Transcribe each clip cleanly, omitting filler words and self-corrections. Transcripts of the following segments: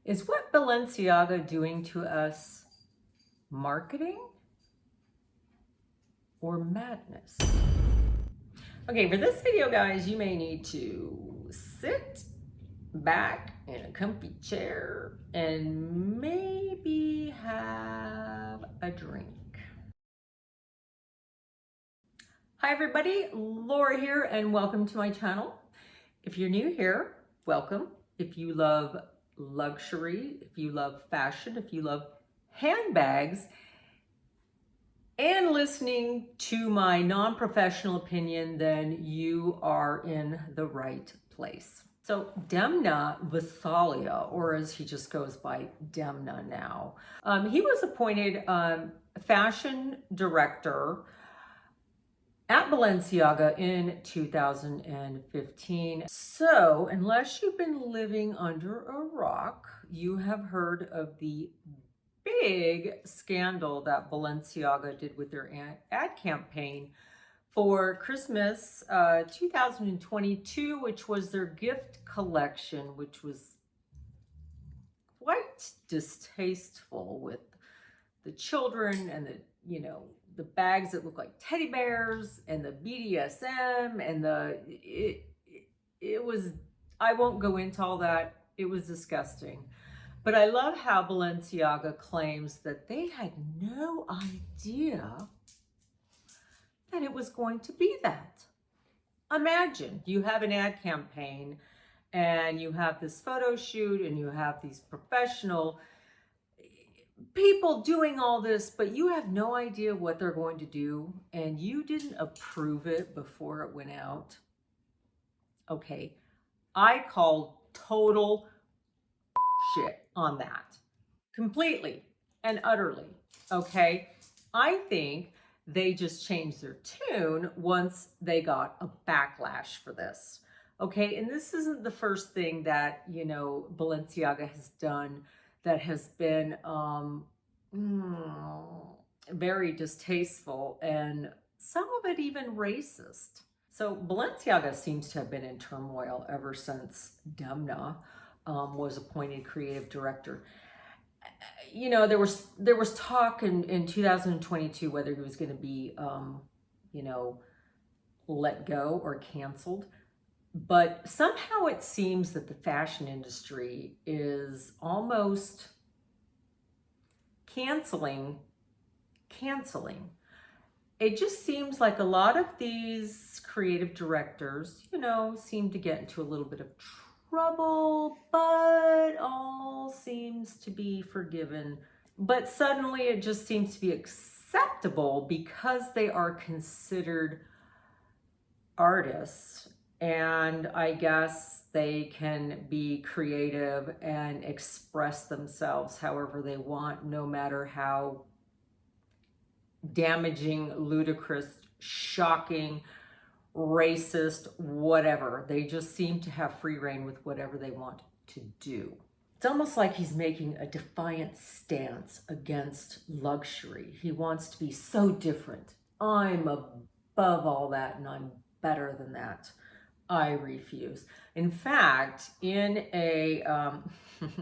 Is what Balenciaga doing to us marketing or madness? Okay, for this video, guys, you may need to sit back in a comfy chair and maybe have a drink. Hi everybody, Laura here and welcome to my channel. If you're new here, welcome. If you love luxury, if you love fashion, if you love handbags, and listening to my non-professional opinion, then you are in the right place. So Con-Demna-Tion, or as he just goes by Demna now, he was appointed fashion director at Balenciaga in 2015. So unless you've been living under a rock, you have heard of the big scandal that Balenciaga did with their ad campaign for Christmas 2022, which was their gift collection, which was quite distasteful with the children and the bags that look like teddy bears and the BDSM and it was, I won't go into all that. It was disgusting. But I love how Balenciaga claims that they had no idea that it was going to be that. Imagine you have an ad campaign and you have this photo shoot and you have these professional people doing all this, but you have no idea what they're going to do and you didn't approve it before it went out. Okay, I call total shit on that. Completely and utterly, okay? I think they just changed their tune once they got a backlash for this, okay? And this isn't the first thing that, Balenciaga has done that has been very distasteful and some of it even racist. So Balenciaga seems to have been in turmoil ever since Demna was appointed creative director. There was talk in 2022 whether he was going to be, let go or canceled. But somehow it seems that the fashion industry is almost canceling. It just seems like a lot of these creative directors, seem to get into a little bit of trouble, but all seems to be forgiven. But suddenly it just seems to be acceptable because they are considered artists. And I guess they can be creative and express themselves however they want, no matter how damaging, ludicrous, shocking, racist, whatever. They just seem to have free reign with whatever they want to do. It's almost like he's making a defiant stance against luxury. He wants to be so different. I'm above all that and I'm better than that. I refuse. In fact, in he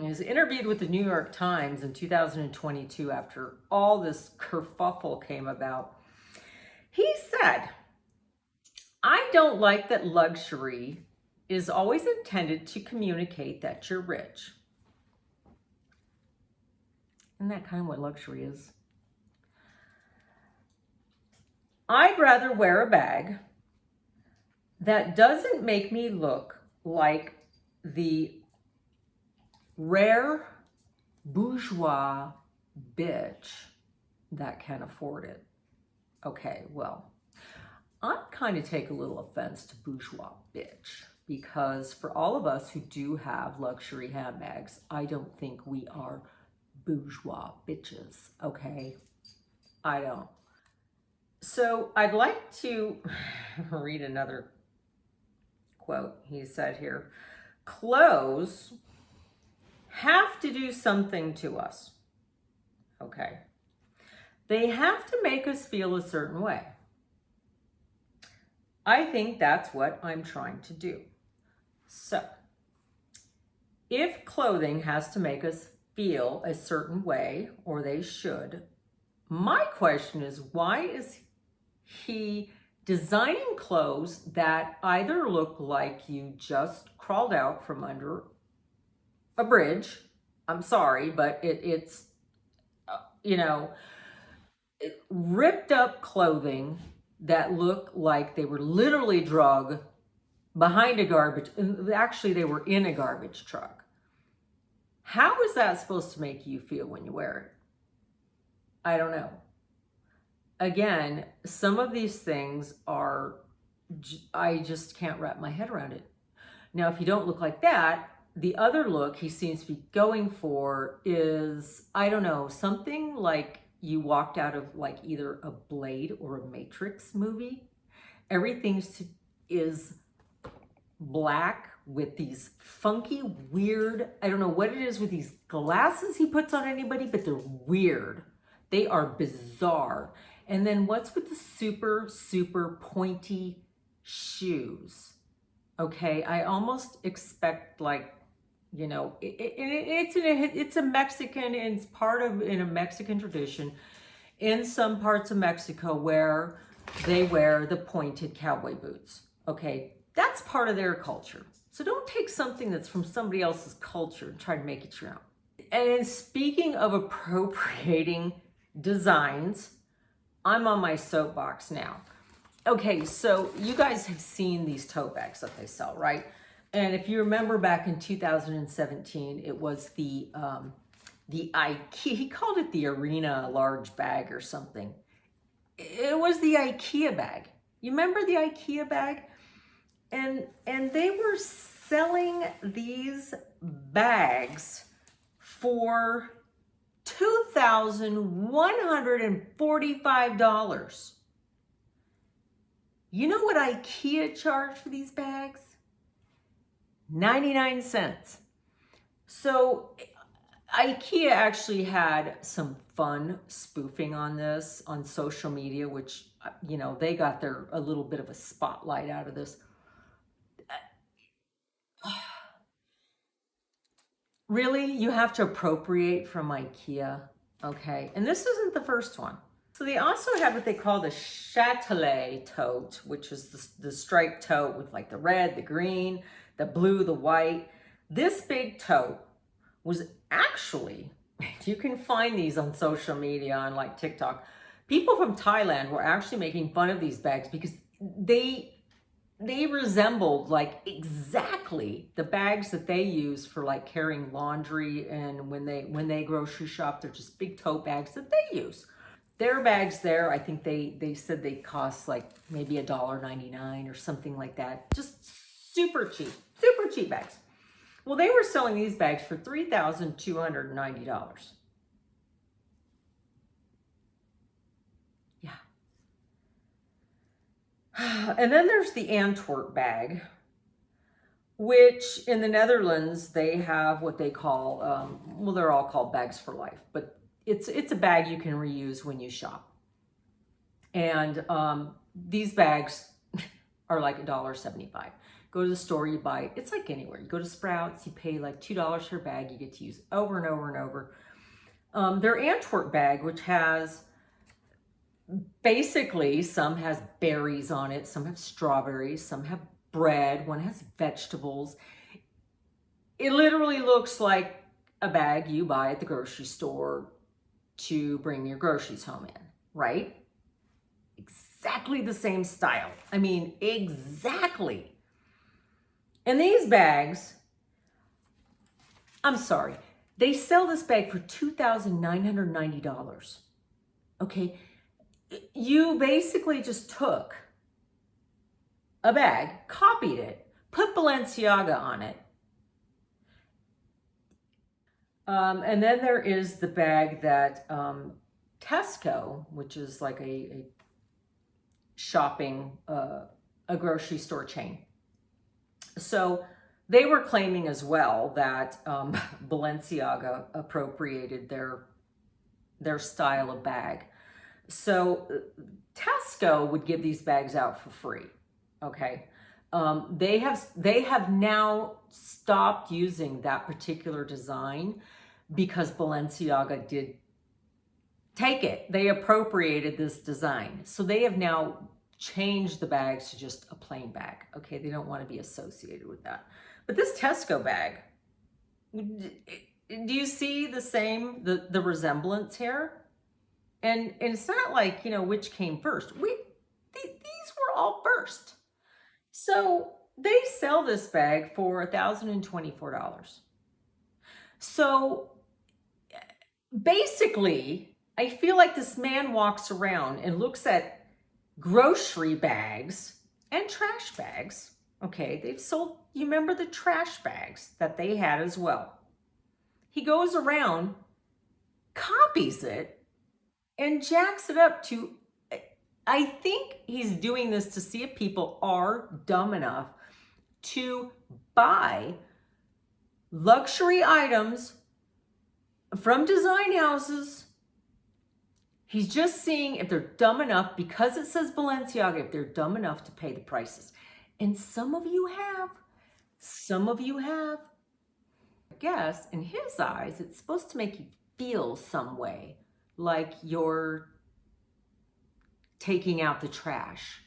was interviewed with the New York Times in 2022 after all this kerfuffle came about. He said, "I don't like that luxury is always intended to communicate that you're rich." Isn't that kind of what luxury is? "I'd rather wear a bag that doesn't make me look like the rare bourgeois bitch that can afford it." Okay, well, I kind of take a little offense to bourgeois bitch because for all of us who do have luxury handbags, I don't think we are bourgeois bitches, okay? I don't. So I'd like to read another quote. He said here, "Clothes have to do something to us, okay? They have to make us feel a certain way. I think that's what I'm trying to do. So If clothing has to make us feel a certain way, or they should, my question is, why is he designing clothes that either look like you just crawled out from under a bridge? I'm sorry, but it's, you know, ripped up clothing that look like they were literally drug behind a garbage. Actually, they were in a garbage truck. How is that supposed to make you feel when you wear it? I don't know. Again, some of these things are, I just can't wrap my head around it. Now, if you don't look like that, the other look he seems to be going for is, I don't know, something like you walked out of like either a Blade or a Matrix movie. Everything is black with these funky, weird, I don't know what it is with these glasses he puts on anybody, but they're weird. They are bizarre. And then what's with the super, super pointy shoes? Okay, I almost expect like, you know, it's a Mexican, it's part of in a Mexican tradition in some parts of Mexico where they wear the pointed cowboy boots. Okay, that's part of their culture. So don't take something that's from somebody else's culture and try to make it your own. And speaking of appropriating designs, I'm on my soapbox now. Okay, so you guys have seen these tote bags that they sell, right? And if you remember back in 2017, it was the Ikea, he called it the Arena large bag or something. It was the Ikea bag. You remember the Ikea bag? And they were selling these bags for $2,145. You know what Ikea charged for these bags? 99 cents. So Ikea actually had some fun spoofing on this on social media, which, you know, they got a little bit of a spotlight out of this. Really? You have to appropriate from Ikea? Okay. And this isn't the first one. So they also have what they call the Chatelet tote, which is the striped tote with like the red, the green, the blue, the white. This big tote was actually, you can find these on social media, on like TikTok. People from Thailand were actually making fun of these bags because they resembled like exactly the bags that they use for like carrying laundry, and when they grocery shop, they're just big tote bags that they use. Their bags there, I think they said they cost like maybe $1.99 or something like that. Just super cheap bags. Well, they were selling these bags for $3,290. Yeah. And then there's the Antwerp bag, which in the Netherlands, they have what they call, well, they're all called bags for life, but it's a bag you can reuse when you shop. And these bags are like $1.75. Go to the store, you buy it. It's like anywhere. You go to Sprouts, you pay like $2 for a bag. You get to use it over and over and over. Their Antwerp bag, which has basically, some has berries on it, some have strawberries, some have bread, one has vegetables. It literally looks like a bag you buy at the grocery store to bring your groceries home in, right? Exactly the same style. I mean, exactly. And these bags, I'm sorry, they sell this bag for $2,990. Okay, you basically just took a bag, copied it, put Balenciaga on it. And then there is the bag that Tesco, which is like a shopping, a grocery store chain. So they were claiming as well that Balenciaga appropriated their style of bag. So Tesco would give these bags out for free, okay? They have now stopped using that particular design because Balenciaga did take it. They appropriated this design. So they have now changed the bags to just a plain bag. Okay, they don't want to be associated with that. But this Tesco bag, do you see the resemblance here? And it's not like, you know, which came first. These were all first. So they sell this bag for $1,024. So basically, I feel like this man walks around and looks at grocery bags and trash bags. Okay, they've sold, you remember the trash bags that they had as well. He goes around, copies it, and jacks it up to, I think he's doing this to see if people are dumb enough to buy luxury items from design houses. He's just seeing if they're dumb enough, because it says Balenciaga, if they're dumb enough to pay the prices. And some of you have. Some of you have. I guess in his eyes, it's supposed to make you feel some way, like you're taking out the trash.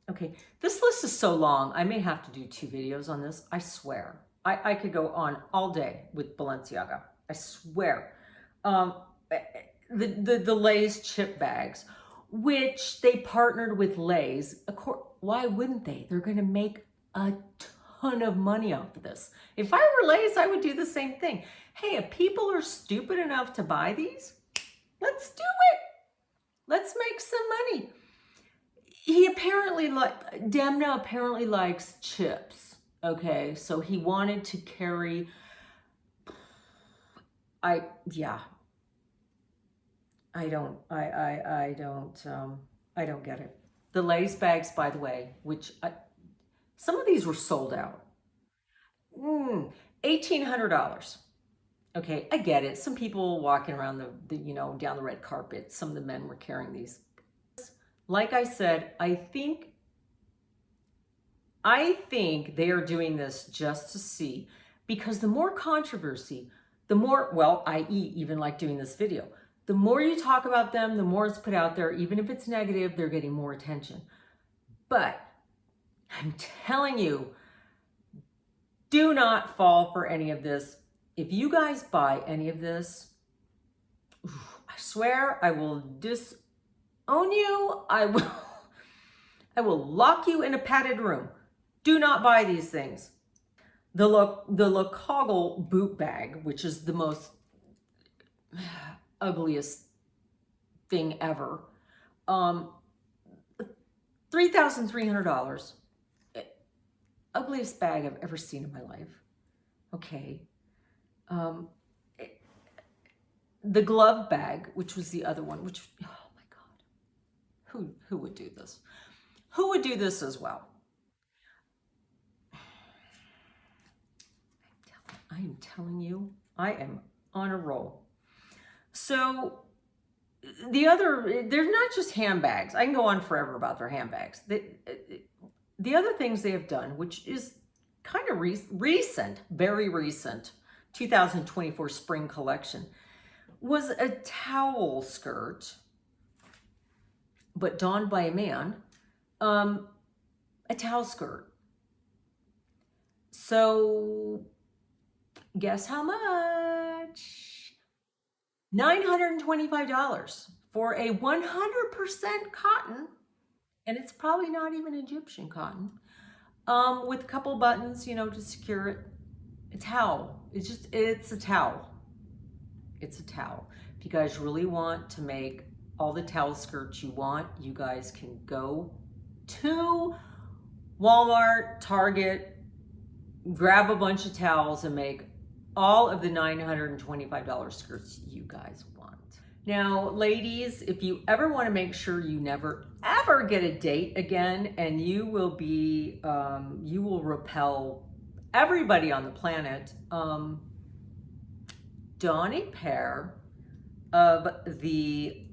Okay, this list is so long, I may have to do 2 videos on this. I swear. I could go on all day with Balenciaga. I swear. The Lay's chip bags, which they partnered with Lay's. Of course, why wouldn't they? They're going to make a ton of money off of this. If I were Lay's, I would do the same thing. Hey, if people are stupid enough to buy these, let's do it. Let's make some money. He apparently Demna apparently likes chips. Okay, so he wanted to carry. I don't get it. The Lay's bags, by the way, which some of these were sold out. $1,800. Okay, I get it. Some people walking around the down the red carpet. Some of the men were carrying these. Like I said, I think they are doing this just to see, because the more controversy, the more, well, i.e. even like doing this video, the more you talk about them, the more it's put out there. Even if it's negative, they're getting more attention. But I'm telling you, do not fall for any of this. If you guys buy any of this, I swear I will disown you. I will lock you in a padded room. Do not buy these things. The Lecoggle boot bag, which is the most ugliest thing ever. $3,300. Ugliest bag I've ever seen in my life. Okay. The glove bag, which was the other one, which, oh my God, who would do this? Who would do this as well? I am telling you, I am on a roll. So the other, they're not just handbags. I can go on forever about their handbags. The other things they have done, which is kind of recent, very recent, 2024 spring collection, was a towel skirt, but donned by a man, a towel skirt. So guess how much? $925 for a 100% cotton, and it's probably not even Egyptian cotton, with a couple buttons, to secure it. A towel. It's a towel. It's a towel. If you guys really want to make all the towel skirts you want, you guys can go to Walmart, Target, grab a bunch of towels and make all of the $925 skirts you guys want. Now, ladies, if you ever want to make sure you never ever get a date again, and you will repel everybody on the planet, don a pair of the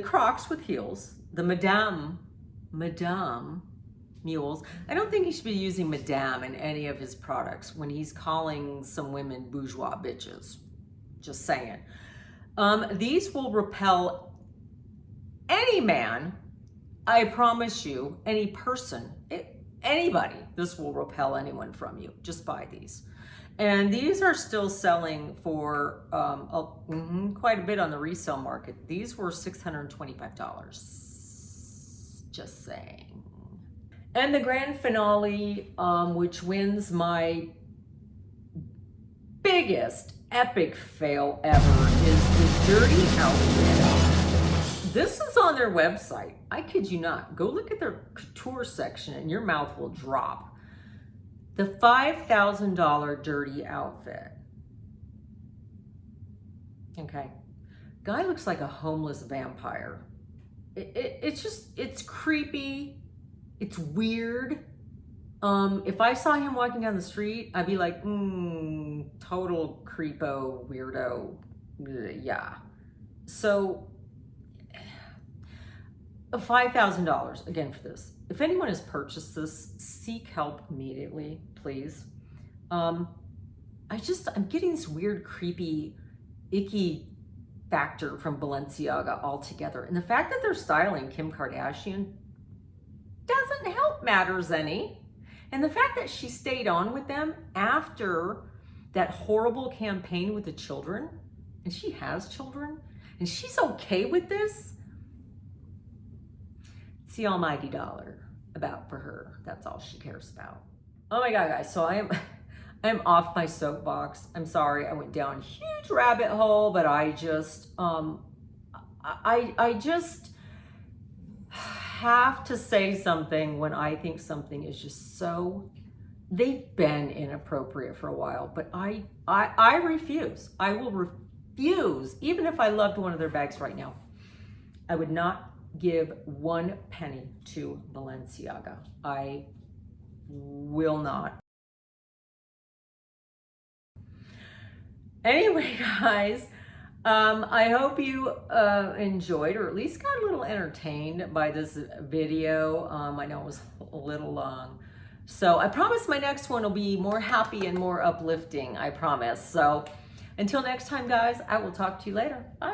Crocs with heels, the Madame mules. I don't think he should be using Madame in any of his products when he's calling some women bourgeois bitches. Just saying. These will repel any man, I promise you, any person, anybody. This will repel anyone from you. Just buy these. And these are still selling for quite a bit on the resale market. These were $625. Just saying. And the grand finale, which wins my biggest epic fail ever, is the dirty outfit. This is on their website. I kid you not. Go look at their couture section and your mouth will drop. The $5,000 dirty outfit. Okay. Guy looks like a homeless vampire. It's creepy. It's weird. If I saw him walking down the street, I'd be like, total creepo, weirdo. Yeah. So, $5,000 again for this. If anyone has purchased this, seek help immediately, please. I'm getting this weird, creepy, icky factor from Balenciaga altogether. And the fact that they're styling Kim Kardashian doesn't help matters any. And the fact that she stayed on with them after that horrible campaign with the children, and she has children, and she's okay with this, it's the almighty dollar about for her. That's all she cares about. Oh my God, guys, so I am off my soapbox. I'm sorry, I went down a huge rabbit hole, but I just have to say something when I think something is just so, they've been inappropriate for a while, but I refuse. I will refuse, even if I loved one of their bags right now. I would not give 1 penny to Balenciaga. I will not. Anyway, guys, I hope you enjoyed, or at least got a little entertained by this video. I know it was a little long. So I promise my next one will be more happy and more uplifting, I promise. So until next time, guys, I will talk to you later. Bye.